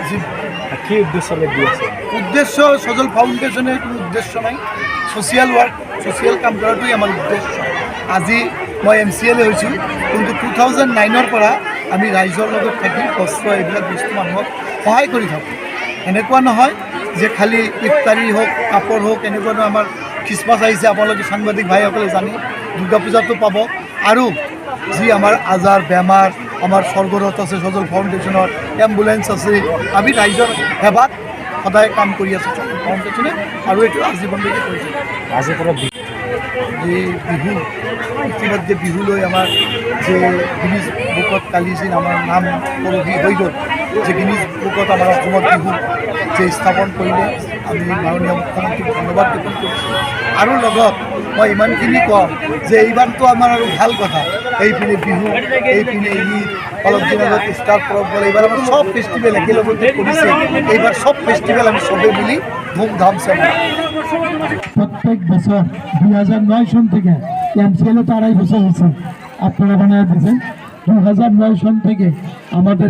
G কি উদ্দেশ্য দি আছে? উদ্দেশ্য সজল ফাউন্ডেশনেৰ কোনো উদ্দেশ্য নাই, ছ'চিয়েল ৱাৰ্ক ছ'চিয়েল কাম কৰাটোৱেই আমাৰ উদ্দেশ্য। আজি মই MCLA হৈছোঁ, কিন্তু 2009 পৰা আমি ৰাইজৰ লগত থাকি বস্ত্ৰ এইবিলাক বস্তু মানুহক সহায় কৰি থাকোঁ। এনেকুৱা নহয় যে খালি ইফতাৰী হওক কাপোৰ হওক, এনেকুৱা নহয়। আমাৰ খ্ৰীষ্টমাছ আহিছে, আপোনালোকে সাংবাদিক ভাইসকলে জানে, দুৰ্গা পূজাটো পাব। আৰু যি আমাৰ আজাৰ বেমাৰ, আমাৰ স্বৰ্গৰত আছে সজল ফাউণ্ডেশ্যনৰ, এম্বুলেঞ্চ আছে, আমি ৰাইজৰ সেৱাত সদায় কাম কৰি আছোঁ সজল ফাউণ্ডেশ্যনে, আৰু এইটো আজীৱনলৈকে কৰিছোঁ। আজিৰ পৰা যে বিহু ইতিমধ্যে বিহুলৈ আমাৰ যে গিনিজ বুকত কালি যে আমাৰ নাম পৰহি হৈ গ'ল, যে গিনিজ বুকত আমাৰ অসমৰ বিহু যে স্থাপন কৰিলে, আমি মাননীয় মুখ্যমন্ত্ৰীক ধন্যবাদ জ্ঞাপন কৰিছোঁ। আৰু লগত মই ইমানখিনি কম যে এইবাৰতো আমাৰ আৰু ভাল কথা, এইপিনে বিহু, এইপিনে ঈদ, অলপ দিন আগত ষ্টাৰ পৰব গ'ল। এইবাৰ আমাৰ চব ফেষ্টিভেল একেলগতে কৰিছে। এইবাৰ চব ফেষ্টিভেল আমি চবে মিলি ধুমধামছে প্রত্যেক বছর 2009 সন থেকে MCLA তো 2.5 বছর হয়েছে, আপনারা বানিয়ে দিয়েছেন। 2009 সন থেকে আমাদের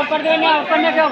ऊपर देना क्यों?